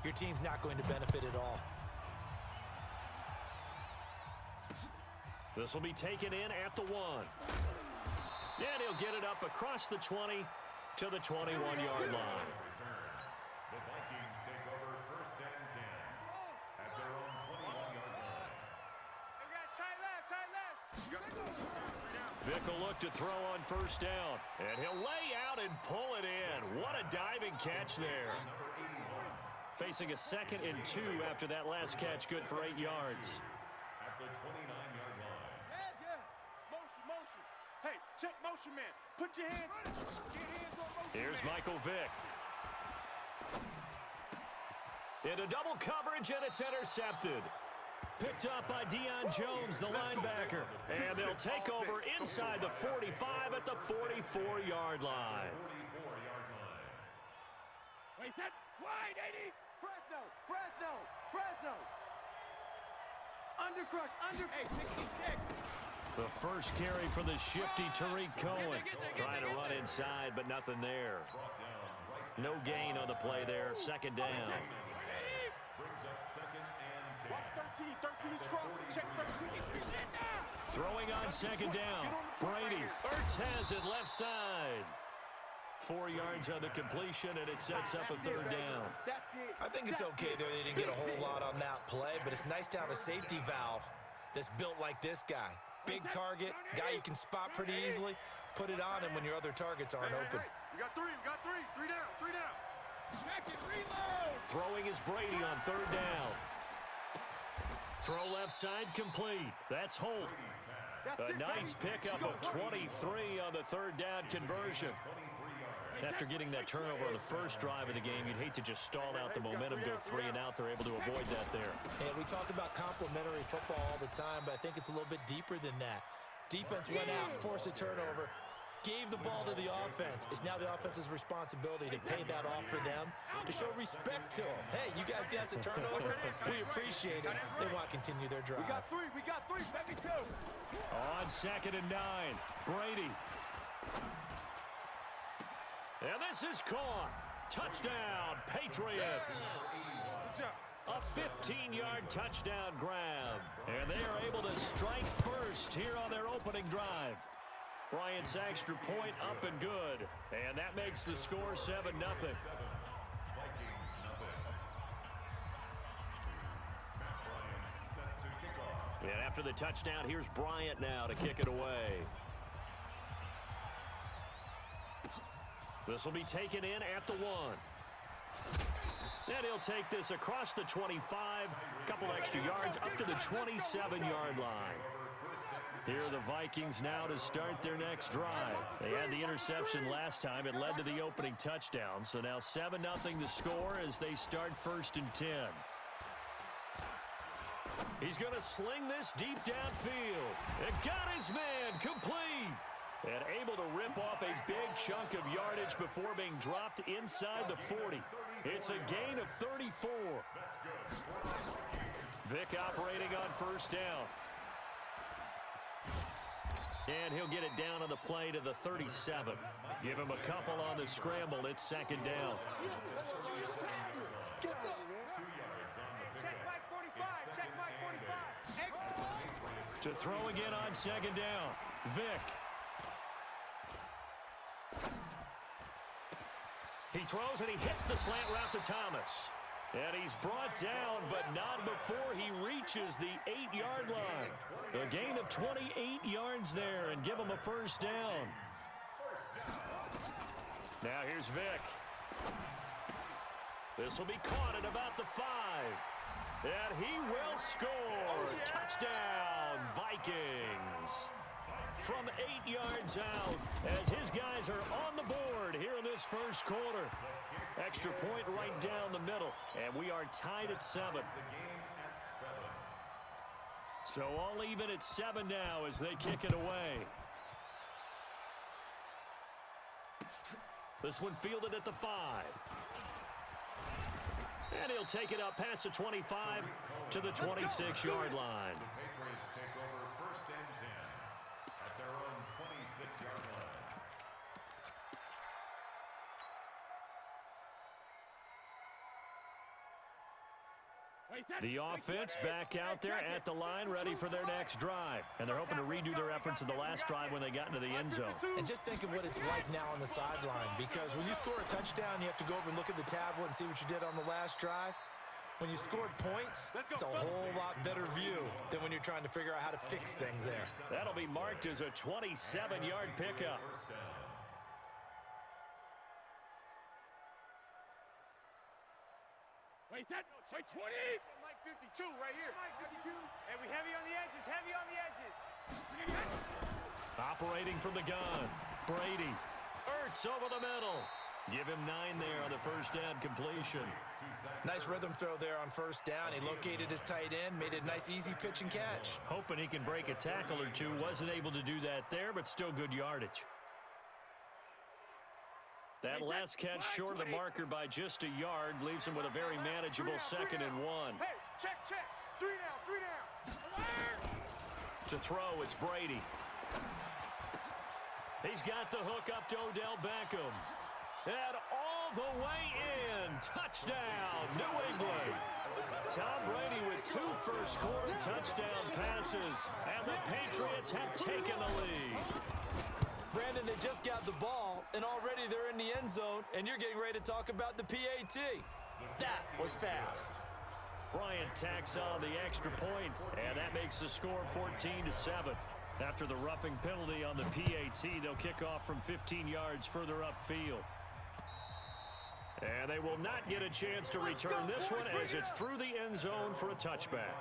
your team's not going to benefit at all. This will be taken in at the 1. And he'll get it up across the 20 to the 21-yard line. The Vikings take over 1st and 10 at their own 21-yard line. We got tight left. Vic will look to throw on 1st down. And he'll lay out and pull it in. What a diving catch there. Facing a 2nd and 2 after that last catch, good for 8 yards. At the 29-yard line. Yeah. Motion. Hey, check motion, man. Put your hands on motion. Here's man. Michael Vick. Into double coverage, and it's intercepted. Picked up by Deion Jones, the linebacker. And they'll take over inside the 45 at the 44-yard line. Wait, that wide, 80. Fresno. Under. Hey, 66. The first carry for the shifty Tariq Cohen. Trying to run inside, but nothing there. No gain on the play there. 2nd down. Brings up 2nd and 10. Watch 13. 13's crossing. Check 13. Throwing on 2nd down. Brady. Ertz has it left side. 4 yards on the completion, and it sets up a 3rd down. I think it's okay there. They didn't get a whole lot on that play, but it's nice to have a safety valve that's built like this guy. Big target, guy you can spot pretty easily. Put it on him when your other targets aren't open. We got 3. 3 down. Check it, reload. Throwing is Brady on 3rd down. Throw left side complete. That's Holt. A nice pickup of 23 on the 3rd down conversion. After getting that turnover on the first drive of the game, you'd hate to just stall out the momentum, go 3 and out. They're able to avoid that there. And we talk about complementary football all the time, but I think it's a little bit deeper than that. Defense went out, forced a turnover, gave the ball to the offense. It's now the offense's responsibility to pay that off for them, to show respect to them. Hey, you guys got a turnover? We appreciate it. They want to continue their drive. We got 3. Back it 2. On 2nd and 9, Brady. And this is caught. Touchdown, Patriots. A 15-yard touchdown grab. And they are able to strike first here on their opening drive. Bryant's extra point up and good. And that makes the score 7-0. And after the touchdown, here's Bryant now to kick it away. This will be taken in at the 1. And he'll take this across the 25, a couple extra yards up to the 27-yard line. Here are the Vikings now to start their next drive. They had the interception last time. It led to the opening touchdown. So now 7-0 the score as they start 1st and 10. He's going to sling this deep downfield. And got his man complete. And able to rip off a big chunk of yardage before being dropped inside the 40. It's a gain of 34. Vic operating on 1st down. And he'll get it down on the play to the 37. Give him a couple on the scramble. It's 2nd down. Check Mike 45. Check Mike 45. To throw again on 2nd down. Vic. He throws and he hits the slant route to Thomas. And he's brought down, but not before he reaches the 8-yard line. A gain of 28 yards there and give him a 1st down. Now here's Vic. This will be caught at about the 5. And he will score. Touchdown, Vikings. From 8 yards out as his guys are on the board here in this first quarter. Extra point right down the middle, and we are tied at 7. So all even at 7 now as they kick it away. This one fielded at the 5. And he'll take it up past the 25 to the 26-yard line. The Patriots take over 1st and 10 at their own 26-yard line. The offense back out there at the line, ready for their next drive. And they're hoping to redo their efforts of the last drive when they got into the end zone. And just think of what it's like now on the sideline, because when you score a touchdown, you have to go over and look at the tablet and see what you did on the last drive. When you scored points, it's a whole lot better view than when you're trying to figure out how to fix things there. That'll be marked as a 27-yard pickup. Wait, 20. Mike 52 right here. Mike 52. And we heavy on the edges, heavy on the edges. Operating from the gun, Brady. Ertz over the middle. Give him 9 there on the first down completion. Nice rhythm throw there on first down. He located his tight end, made a nice easy pitch and catch. Hoping he can break a tackle or two. Wasn't able to do that there, but still good yardage. That last catch short of the marker by just a yard leaves him with a very manageable 2nd and 1. Hey, check. 3 down. To throw, it's Brady. He's got the hook up to Odell Beckham. And all the way in. Touchdown, New England. Tom Brady with 2 first-quarter touchdown passes. And the Patriots have taken the lead. Brandon, they just got the ball, and already they're in the end zone, and you're getting ready to talk about the PAT. That was fast. Bryant tacks on the extra point, and that makes the score 14-7. After the roughing penalty on the PAT, they'll kick off from 15 yards further upfield. And they will not get a chance to return this one as it's through the end zone for a touchback.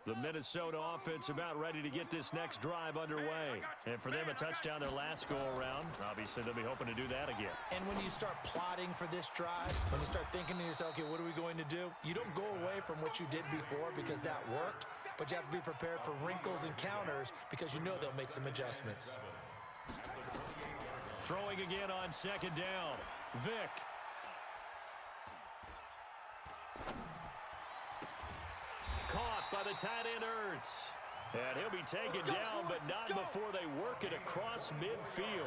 The Minnesota offense about ready to get this next drive underway. And for them, a touchdown their last go-around. Obviously, they'll be hoping to do that again. And when you start plotting for this drive, when you start thinking to yourself, okay, what are we going to do? You don't go away from what you did before because that worked, but you have to be prepared for wrinkles and counters because you know they'll make some adjustments. Throwing again on 2nd down. Vick. Caught by the tight end Ertz. And he'll be taken down, but not before they work it across midfield.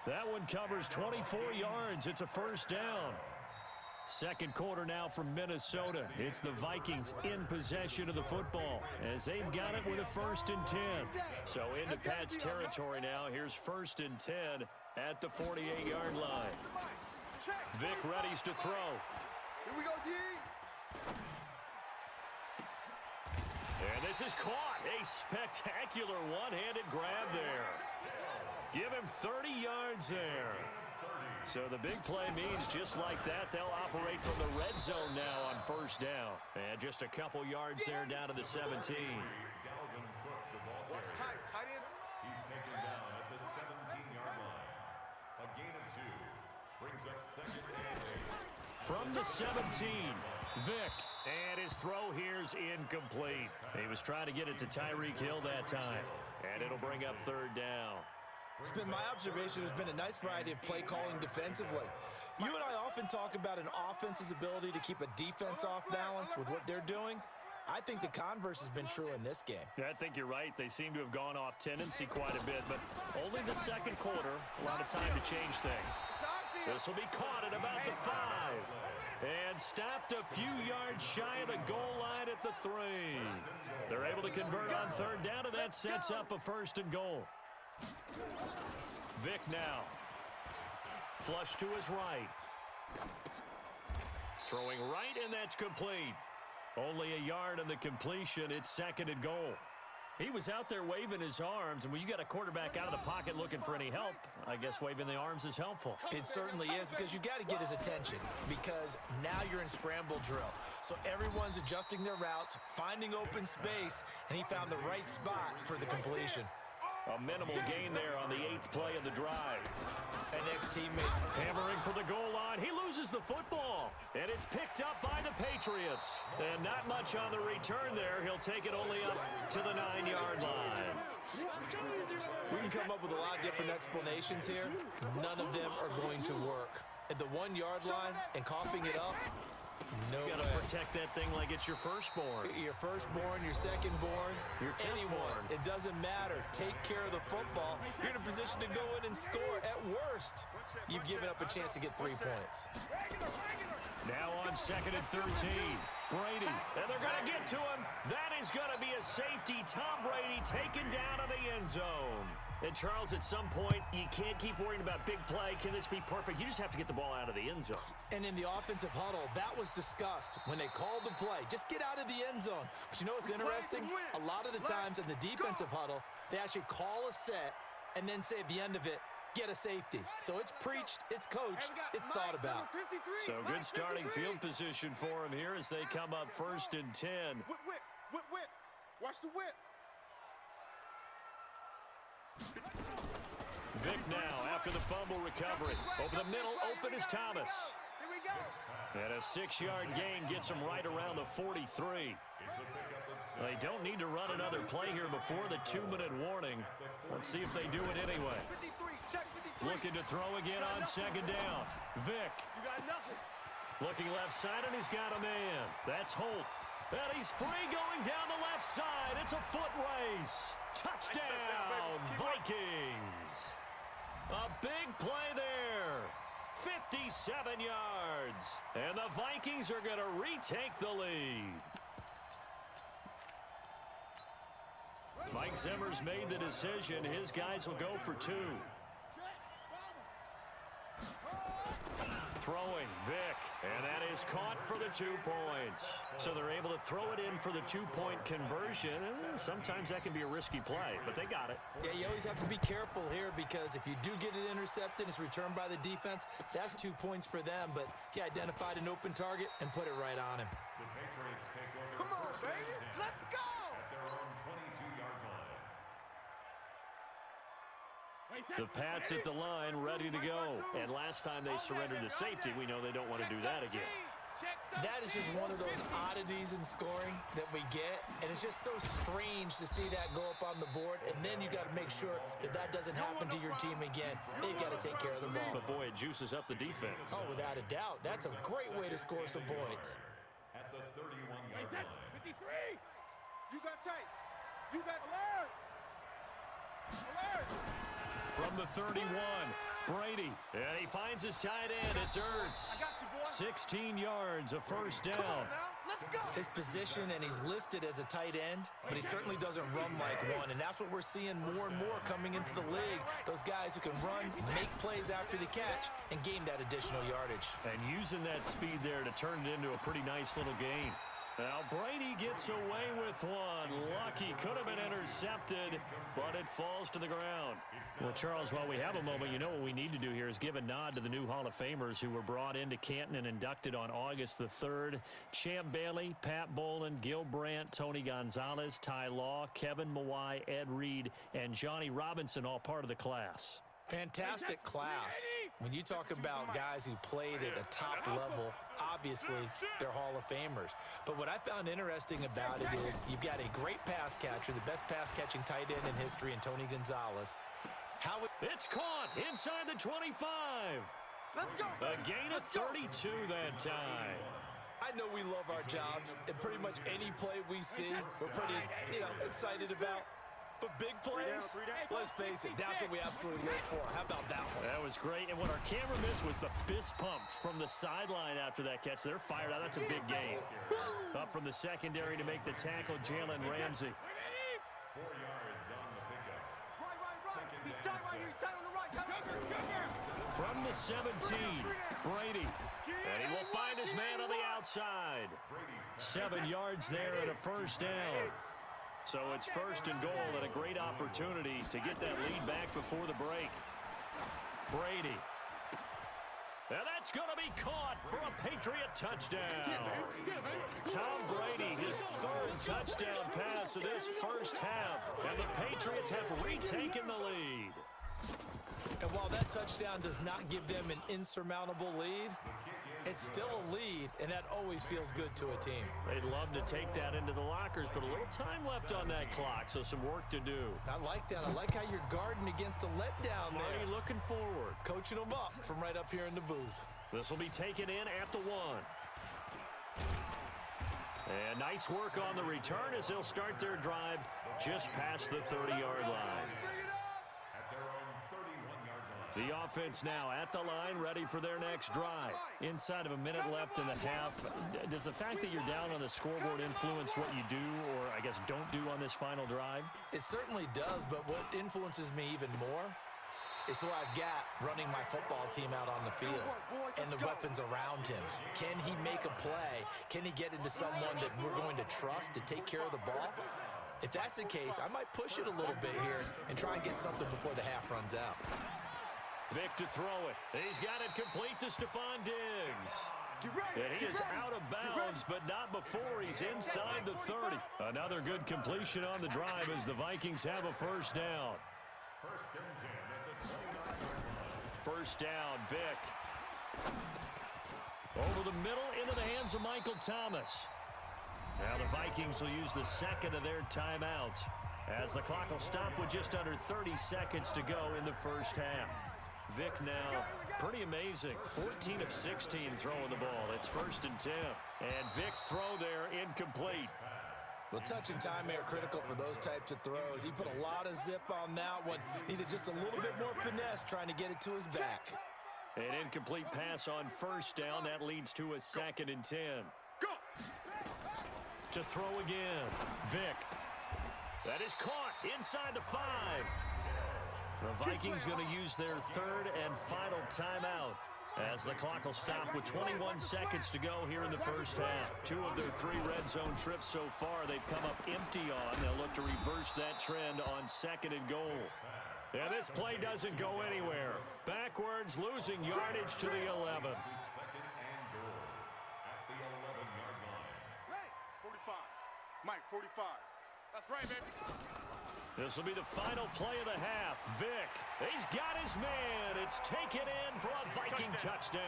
That one covers 24 yards. It's a first down. Second quarter now from Minnesota. It's the Vikings in possession of the football as they've got it with a 1st and 10. So into Pat's territory now. Here's 1st and 10 at the 48-yard line. Vick readies to throw. Here we go, D. And this is caught. A spectacular one-handed grab there. Give him 30 yards there. So the big play means just like that, they'll operate from the red zone now on first down. And just a couple yards there down to the 17. What's tight? Tight end. He's taken down at the 17-yard line. A gain of 2 brings up 2nd and 8. From the 17, Vick. And his throw here's incomplete. He was trying to get it to Tyreek Hill that time. And it'll bring up 3rd down. It's been my observation there's been a nice variety of play calling defensively. You and I often talk about an offense's ability to keep a defense off balance with what they're doing. I think the converse has been true in this game. I think you're right. They seem to have gone off tendency quite a bit, but only the second quarter. A lot of time to change things. This will be caught at about the 5. And stopped a few yards shy of the goal line at the 3. They're able to convert on 3rd down, and that sets up a 1st and goal. Vick now. Flush to his right. Throwing right, and that's complete. Only a yard on the completion. It's 2nd and goal. He was out there waving his arms, and when you got a quarterback out of the pocket looking for any help, I guess waving the arms is helpful. It certainly is, because you got to get his attention, because now you're in scramble drill. So everyone's adjusting their routes, finding open space, and he found the right spot for the completion. A minimal gain there on the 8th play of the drive. An ex-teammate Hammering for the goal line. He loses the football. And it's picked up by the Patriots. And not much on the return there. He'll take it only up to the 9-yard line. We can come up with a lot of different explanations here. None of them are going to work. At the 1-yard line and coughing it up, No You got to protect that thing like it's your firstborn. Your firstborn, your secondborn, your anyone. tenthborn. It doesn't matter. Take care of the football. You're in a position to go in and score. At worst, you've given up a chance to get 3 points. Now on 2nd and 13. Brady, and they're going to get to him. That is going to be a safety. Tom Brady taken down in the end zone. And, Charles, at some point, you can't keep worrying about big play. Can this be perfect? You just have to get the ball out of the end zone. And in the offensive huddle, that was discussed when they called the play. Just get out of the end zone. But you know what's interesting? A lot of the times in the defensive huddle, they actually call a set and then say at the end of it, get a safety. So it's preached, it's coached, it's thought about. So good starting field position for him here as they come up 1st and 10. Whip. Watch the whip. Vic now after the fumble recovery. Over the middle, open is Thomas. Here we go. And a 6-yard gain gets him right around the 43. They don't need to run another play here before the 2-minute warning. Let's see if they do it anyway. 53, check 53. Looking to throw again on 2nd down. Vic. You got nothing. Looking left side, and he's got a man. That's Holt. And he's free going down the left side. It's a foot race. Touchdown, Vikings. A big play there. 57 yards. And the Vikings are going to retake the lead. Mike Zimmer's made the decision. His guys will go for 2. Throwing, Vic, and that is caught for the 2 points. So they're able to throw it in for the 2-point conversion. Sometimes that can be a risky play, but they got it. Yeah, you always have to be careful here because if you do get it intercepted, it's returned by the defense, that's 2 points for them. But he identified an open target and put it right on him. The Patriots take over. Come on, baby. Let's go. At their own 22-yard line. The Pats at the line, ready to go. And last time they surrendered the safety, we know they don't want to do that again. That is just one of those oddities in scoring that we get, and it's just so strange to see that go up on the board, and then you got to make sure that that doesn't happen to your team again. They've got to take care of the ball. But, boy, it juices up the defense. Oh, without a doubt. That's a great way to score some points. At the 31-yard line. 53. You got tight. You got alert. Alert. From the 31, Brady. And he finds his tight end. It's Ertz. I got you, boy. 16 yards, a first down. Come on now. Let's go. His position, and he's listed as a tight end, but he certainly doesn't run like one, and that's what we're seeing more and more coming into the league. Those guys who can run, make plays after the catch, and gain that additional yardage. And using that speed there to turn it into a pretty nice little game. Now Brady gets away with one. Lucky, could have been intercepted, but it falls to the ground. Well, Charles, while we have a moment, you know what we need to do here is give a nod to the new Hall of Famers who were brought into Canton and inducted on August the 3rd. Champ Bailey, Pat Bolin, Gil Brandt, Tony Gonzalez, Ty Law, Kevin Mawai, Ed Reed, and Johnny Robinson, all part of the class. Fantastic class. When you talk about guys who played at a top level, obviously they're Hall of Famers. But what I found interesting about it is you've got a great pass catcher, the best pass-catching tight end in history, in Tony Gonzalez. It's caught inside the 25. Let's go. A gain of 32 that time. I know we love our jobs, and pretty much any play we see, we're pretty, excited about. But big plays, let's face it, that's what we absolutely live for. How about that one? That was great. And what our camera missed was the fist pump from the sideline after that catch. They're fired out. That's a big gain. Up from the secondary to make the tackle, Jalen Ramsey. 4 yards on the pickup. Right. He's tight right here. He's tight on the right. Cover. From the 17, Brady. And he will find his man on the outside. 7 yards there and a first down. So it's 1st and goal and a great opportunity to get that lead back before the break. Brady. And that's going to be caught for a Patriot touchdown. Tom Brady, his 3rd touchdown pass of this first half. And the Patriots have retaken the lead. And while that touchdown does not give them an insurmountable lead, it's still a lead, and that always feels good to a team. They'd love to take that into the lockers, but a little time left on that clock, so some work to do. I like that. I like how you're guarding against a letdown there. Marty looking forward. Coaching them up from right up here in the booth. This will be taken in at the 1. And nice work on the return as they'll start their drive just past the 30-yard line. At their own 31-yard line. The offense now at the line, ready for their next drive. Inside of a minute left in the half, does the fact that you're down on the scoreboard influence what you do, or I guess don't do on this final drive? It certainly does, but what influences me even more is who I've got running my football team out on the field and the weapons around him. Can he make a play? Can he get into someone that we're going to trust to take care of the ball? If that's the case, I might push it a little bit here and try and get something before the half runs out. Vic to throw it. He's got it complete to Stephon Diggs. And he is out of bounds, but not before he's inside the 30. Another good completion on the drive as the Vikings have a first down. First and 10 at the 29-yard line. First down, Vic. Over the middle, into the hands of Michael Thomas. Now the Vikings will use the second of their timeouts as the clock will stop with just under 30 seconds to go in the first half. Vic now, pretty amazing, 14 of 16 throwing the ball. It's first and 10. And Vic's throw there incomplete. Well, touch and timing are critical for those types of throws. He put a lot of zip on that one. Needed just a little bit more finesse trying to get it to his back. An incomplete pass on first down. That leads to a second and 10. To throw again, Vic. That is caught inside the 5. The Vikings going to use their third and final timeout as the clock will stop with 21 seconds to go here in the first half. 2 of their 3 red zone trips so far they've come up empty on. They'll look to reverse that trend on second and goal. And this play doesn't go anywhere. Backwards, losing yardage to the 11. Second and goal at the 11-yard line. 45. Mike, 45. That's right, baby. This will be the final play of the half. Vic, he's got his man. It's taken in for a Viking touchdown.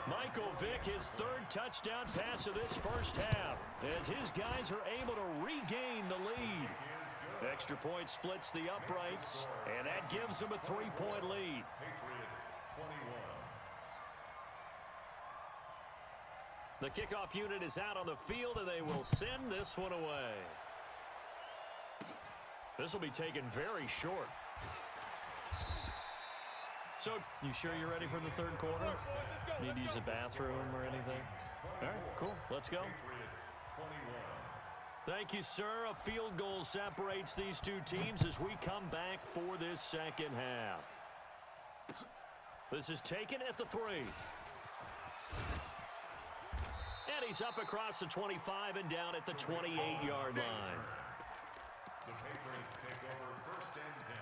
Michael Vick, his 3rd touchdown pass of this first half, as his guys are able to regain the lead. Extra point splits the uprights, and that gives them a 3-point lead. Patriots 21. The kickoff unit is out on the field, and they will send this one away. This will be taken very short. So, you sure you're ready for the third quarter? Need to use a bathroom or anything? All right, cool. Let's go. Patriots 21. Thank you, sir. A field goal separates these two teams as we come back for this second half. This is taken at the 3. And he's up across the 25 and down at the 28-yard line. The Patriots take over first and 10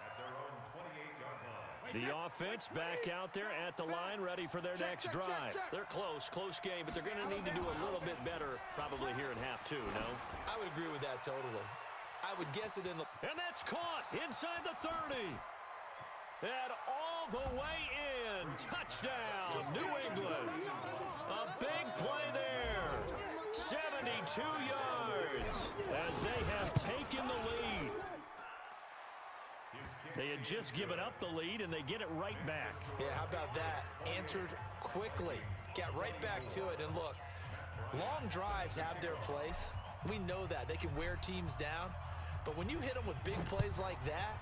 at their own 28-yard line. The offense back out there at the line, ready for their next drive. They're close game, but they're going to need to do a little bit better probably here in half 2, no? I would agree with that totally. I would guess it in the... And that's caught inside the 30. And all the way in. Touchdown, New England. A big play there. 72 yards as they have taken the lead. They had just given up the lead, and they get it right back. Yeah, how about that? Answered quickly. Got right back to it. And look, long drives have their place. We know that. They can wear teams down. But when you hit them with big plays like that,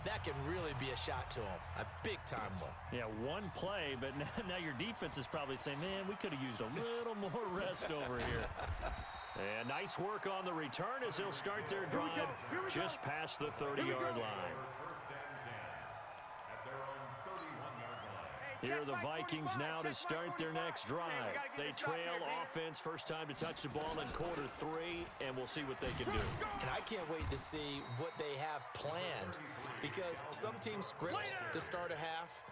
that can really be a shot to them. A big-time one. Yeah, one play, but now your defense is probably saying, man, we could have used a little more rest over here. And nice work on the return as they'll start their drive just past the 30-yard line. First and 10 at their own 31-yard line. Here are the Vikings now to start their next drive. They trail offense, first time to touch the ball in quarter 3, and we'll see what they can do. And I can't wait to see what they have planned, because some teams script to start a half.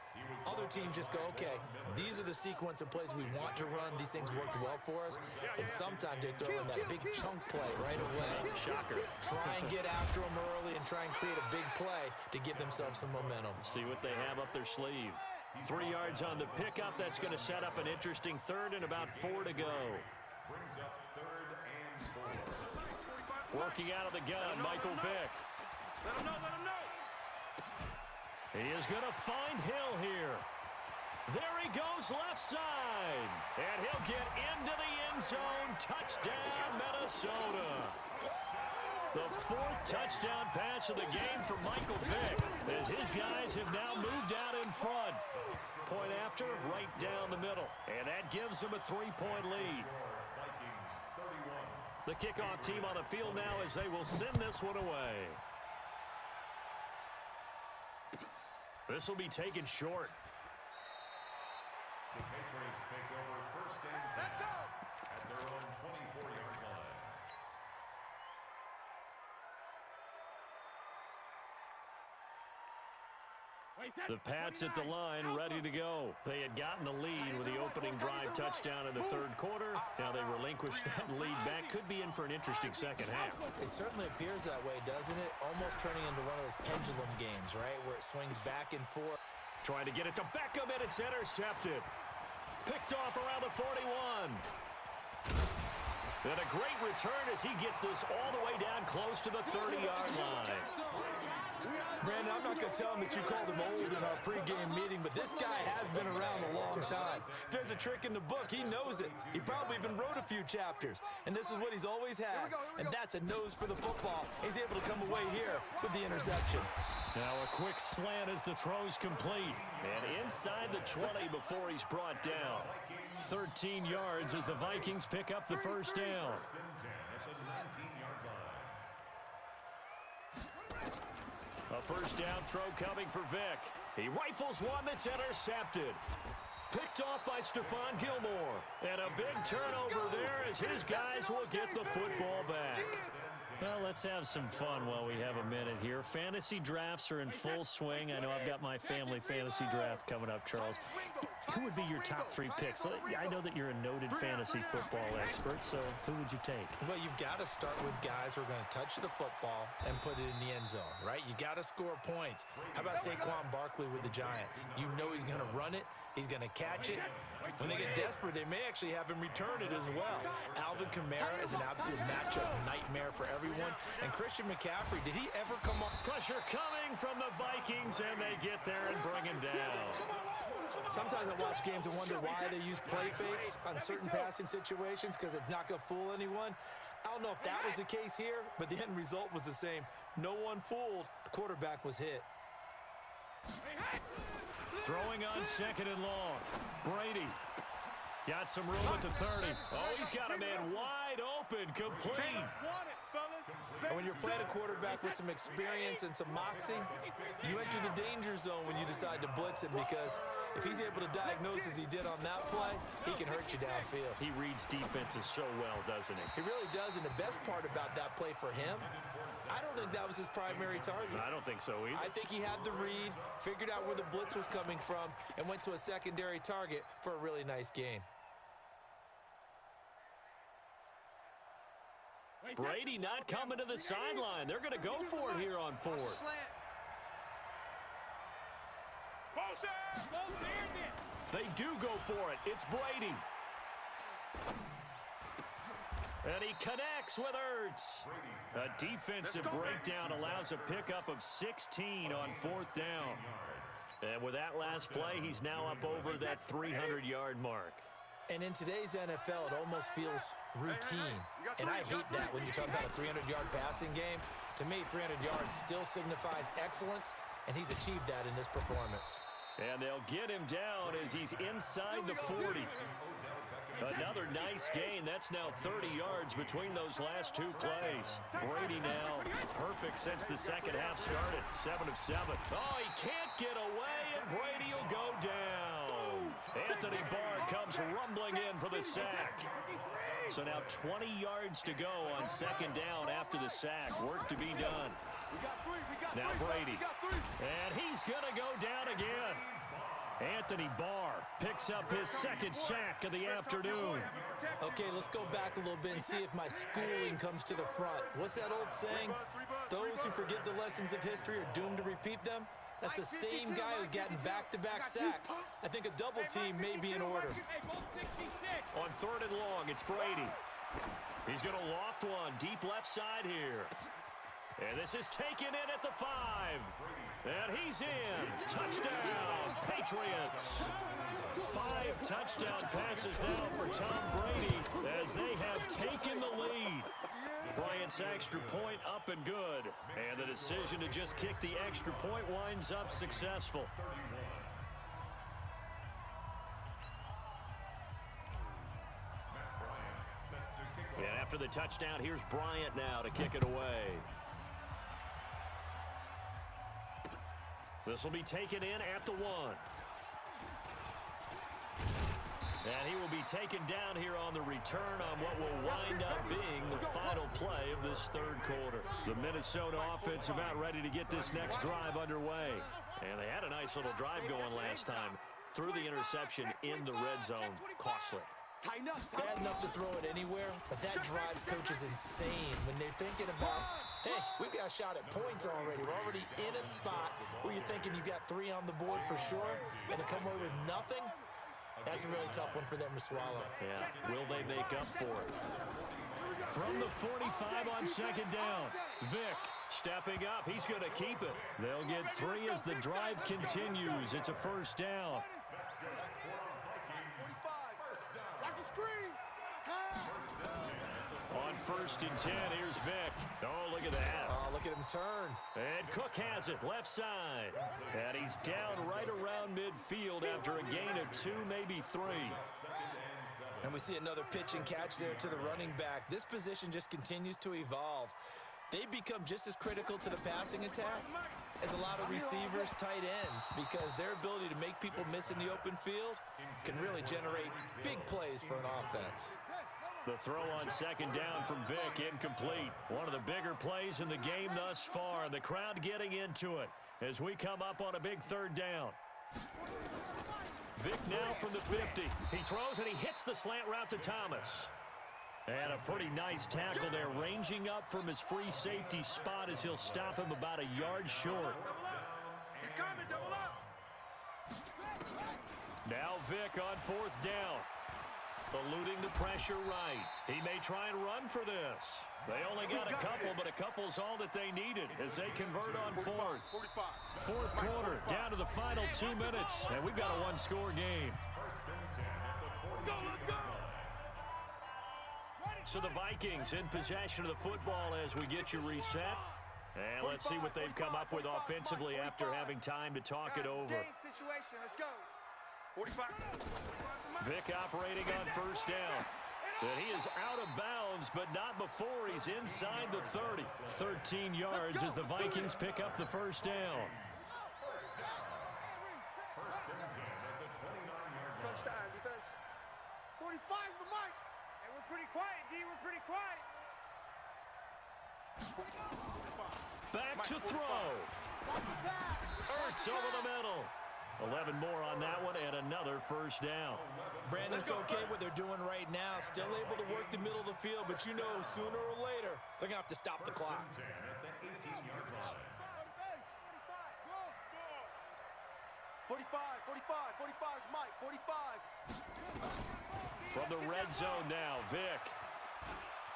Other teams just go, okay, these are the sequence of plays we want to run. These things worked well for us. And sometimes they throw in that big chunk play right away. Shocker. Try and get after them early and try and create a big play to give themselves some momentum. See what they have up their sleeve. 3 yards on the pickup. That's going to set up an interesting third and about 4 to go. Brings up third and 4. Working out of the gun, Michael Vick. Let him know, let him know. He is going to find Hill here. There he goes left side. And he'll get into the end zone. Touchdown, Minnesota. The fourth touchdown pass of the game for Michael Vick, as his guys have now moved out in front. Point after, right down the middle. And that gives them a 3-point lead. The kickoff team on the field now as they will send this one away. This will be taken short. The Patriots take over first and 10 at their own 24-yard line. The Pats at the line, ready to go. They had gotten the lead with the opening drive touchdown in the third quarter. Now they relinquished that lead back. Could be in for an interesting second half. It certainly appears that way, doesn't it? Almost turning into one of those pendulum games, right, where it swings back and forth. Trying to get it to Beckham, and it's intercepted. Picked off around the 41. And a great return as he gets this all the way down close to the 30-yard line. Brandon, I'm not going to tell him that you called him old in our pregame meeting, but this guy has been around a long time. If there's a trick in the book, he knows it. He probably even wrote a few chapters. And this is what he's always had. And that's a nose for the football. He's able to come away here with the interception. Now a quick slant as the throw's complete. And inside the 20 before he's brought down. 13 yards as the Vikings pick up the first down. A first down throw coming for Vick. He rifles one that's intercepted. Picked off by Stephon Gilmore. And a big turnover there as his guys will get the football back. Well, let's have some fun while we have a minute here. Fantasy drafts are in full swing. I know I've got my family fantasy draft coming up, Charles. Who would be your top 3 picks? I know that you're a noted fantasy football expert, so who would you take? Well, you've got to start with guys who are going to touch the football and put it in the end zone, right? You got to score points. How about Saquon Barkley with the Giants? You know he's going to run it. He's going to catch it. When they get desperate, they may actually have him return it as well. Alvin Kamara is an absolute matchup nightmare for everyone. And Christian McCaffrey, did he ever come up? Pressure coming from the Vikings, and they get there and bring him down. Sometimes I watch games and wonder why they use play fakes on certain passing situations, because it's not going to fool anyone. I don't know if that was the case here, but the end result was the same. No one fooled. The quarterback was hit. Throwing on second and long. Brady got some room at the 30. Oh, he's got a man wide open, complete. And when you're playing a quarterback with some experience and some moxie, you enter the danger zone when you decide to blitz him, because if he's able to diagnose as he did on that play, he can hurt you downfield. He reads defenses so well, doesn't he? He really does, and the best part about that play for him, I don't think that was his primary target. I don't think so either. I think he had the read, figured out where the blitz was coming from, and went to a secondary target for a really nice gain. Brady not coming to the sideline. They're going to go for it here on 4th. They do go for it. It's Brady. And he connects with Ertz. A defensive breakdown allows a pickup of 16 on 4th down. And with that last play, he's now up over that 300-yard mark. And in today's NFL, it almost feels routine. And I hate that when you talk about a 300-yard passing game. To me, 300 yards still signifies excellence, and he's achieved that in this performance. And they'll get him down as he's inside the 40. Another nice gain. That's now 30 yards between those last 2 plays. Brady now perfect since the second half started. 7 of 7. Oh, he can't get away, and Brady will go down. Anthony Barr comes rumbling in for the sack. So now 20 yards to go on second down after the sack. Work to be done. Now Brady. And he's going to go down again. Anthony Barr picks up his second sack of the afternoon. Okay, let's go back a little bit and see if my schooling comes to the front. What's that old saying? Those who forget the lessons of history are doomed to repeat them. That's the same guy who's getting back-to-back sacks. I think a double team may be in order. On 3rd and long, it's Brady. He's going to loft one deep left side here. And this is taken in at the 5. And he's in. Touchdown, Patriots. 5 touchdown passes now for Tom Brady as they have taken the lead. Bryant's extra point up and good. And the decision to just kick the extra point winds up successful. And after the touchdown, here's Bryant now to kick it away. This will be taken in at the 1. And he will be taken down here on the return on what will wind up being the final play of this third quarter. The Minnesota offense about ready to get this next drive underway. And they had a nice little drive going last time. Threw the interception in the red zone. Costly. Bad enough to throw it anywhere, but that drives coaches insane when they're thinking about, hey, we've got a shot at points already. We're already in a spot where you're thinking you got 3 on the board for sure, and to come away with nothing, that's a really tough one for them to swallow. Yeah, will they make up for it? From the 45 on second down, Vick stepping up. He's going to keep it. They'll get 3 as the drive continues. It's a first down. On 1st and 10, here's Vick. Oh, look at that. Oh, look at him turn. And Cook has it, left side. And he's down right around midfield after a gain of 2, maybe 3. And we see another pitch and catch there to the running back. This position just continues to evolve. They become just as critical to the passing attack as a lot of receivers, tight ends, because their ability to make people miss in the open field can really generate big plays for an offense. The throw on second down from Vick, incomplete. One of the bigger plays in the game thus far. The crowd getting into it as we come up on a big third down. Vick now from the 50. He throws and he hits the slant route to Thomas. And a pretty nice tackle there, ranging up from his free safety spot as he'll stop him about a yard short. He's coming, double up. Now Vick on 4th down. Eluding the pressure right. He may try and run for this. They only got a couple, but a couple's all that they needed as they convert on 4th. 4th quarter, down to the final 2 minutes, and we've got a 1-score game. So the Vikings in possession of the football as we get you reset. And let's see what they've come up with offensively after having time to talk it over. Let's go. 45. Vick operating on 1st down. And he is out of bounds, but not before he's inside the 30. 13 yards as the Vikings pick up the 1st down. Crunch time, defense. 45's the mic. And we're pretty quiet, D. We're pretty quiet. Back to throw. Ertz over the middle. 11 more on that one and another 1st down. Brandon, it's okay what they're doing right now. Still able to work the middle of the field, but you know sooner or later they're going to have to stop the clock. 45, Mike, 45. From the red zone now, Vick.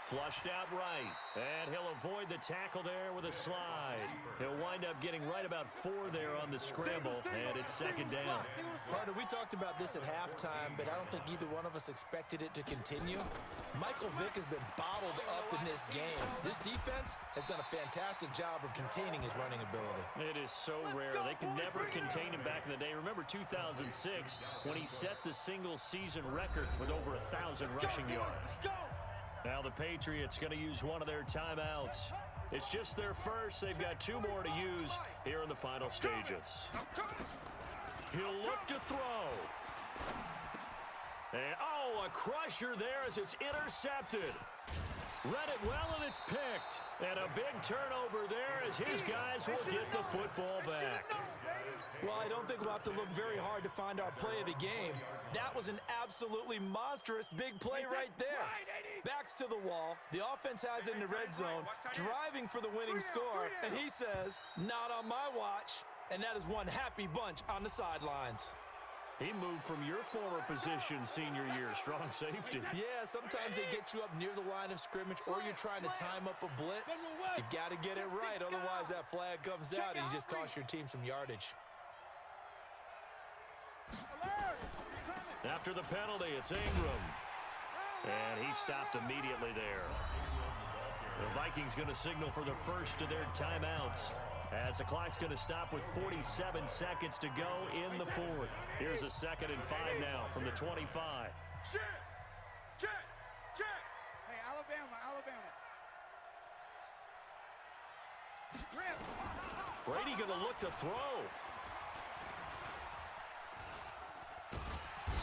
Flushed out right, and he'll avoid the tackle there with a slide. He'll wind up getting right about 4 there on the scramble, and it's 2nd down. Partner, we talked about this at halftime, but I don't think either one of us expected it to continue. Michael Vick has been bottled up in this game. This defense has done a fantastic job of containing his running ability. It is so rare. They can never contain him back in the day. Remember 2006 when he set the single-season record with over 1,000 rushing yards. Now the Patriots going to use one of their timeouts. It's just their first. They've got 2 more to use here in the final stages. He'll look to throw. And, oh, a crusher there as it's intercepted. Read it well, and it's picked. And a big turnover there as his guys will get the football back. Well, I don't think we'll have to look very hard to find our play of the game. That was an absolutely monstrous big play right there. Backs to the wall. The offense has it in the red zone, driving for the winning score. And he says, not on my watch. And that is one happy bunch on the sidelines. He moved from your former position senior year, strong safety. Yeah, sometimes they get you up near the line of scrimmage or you're trying to time up a blitz. You've got to get it right, otherwise that flag comes out and you just cost your team some yardage. After the penalty, it's Ingram. And he stopped immediately there. The Vikings going to signal for the first of their timeouts, as the clock's going to stop with 47 seconds to go in the fourth. Here's a 2nd and 5 now from the 25. Check! Hey, Alabama. Brady going to look to throw.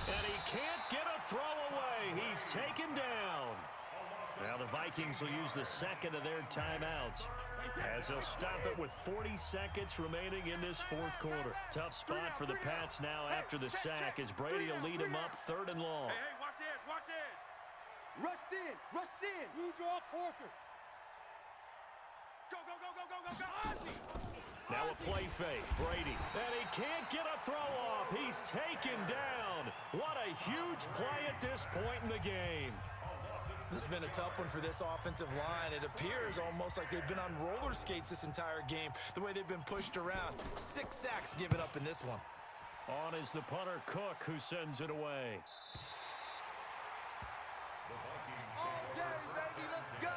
And he can't get a throw away. He's taken down. Now the Vikings will use the 2nd of their timeouts, as they'll stop it with 40 seconds remaining in this fourth quarter. Tough spot for the Pats now after the sack, as Brady will lead them up 3rd and long. Hey, watch edge. Rush in. You draw corkers. Go. Now a play fake, Brady. And he can't get a throw off. He's taken down. What a huge play at this point in the game. This has been a tough one for this offensive line. It appears almost like they've been on roller skates this entire game, the way they've been pushed around. 6 sacks given up in this one. On is the punter, Cook, who sends it away. All day, baby, let's go.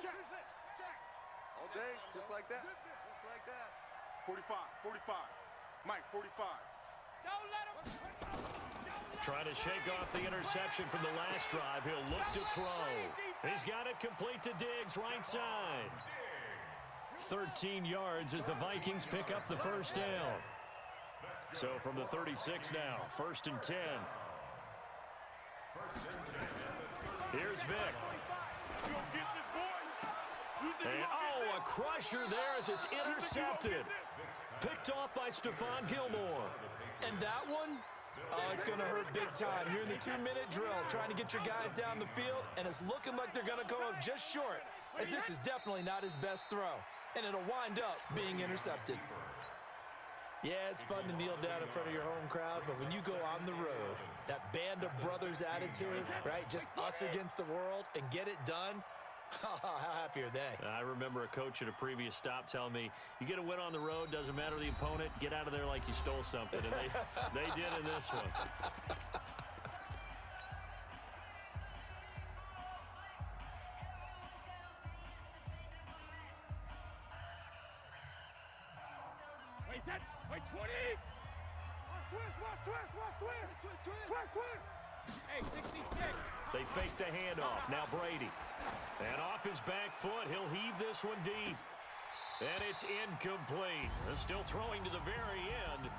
Check. All day, just like that. 45. Mike, 45. Don't let him. Trying to shake off the interception from the last drive. He'll look to throw. He's got it complete to Diggs, right side. 13 yards as the Vikings pick up the first down. So from the 36 now, 1st and 10. Here's Vic. And, a crusher there as it's intercepted. Picked off by Stephon Gilmore. And that one, it's going to hurt big time. You're in the 2-minute drill trying to get your guys down the field, and it's looking like they're going to come up just short, as this is definitely not his best throw, and it'll wind up being intercepted. Yeah, it's fun to kneel down in front of your home crowd, but when you go on the road, that band of brothers attitude, right, just us against the world, and get it done, how happy are they? I remember a coach at a previous stop telling me, you get a win on the road, doesn't matter the opponent, get out of there like you stole something. And they did in this one. Wait, 20. Twist. Hey, 66. They fake the handoff. Now Brady. And off his back foot, he'll heave this one deep. And it's incomplete. They're still throwing to the very end.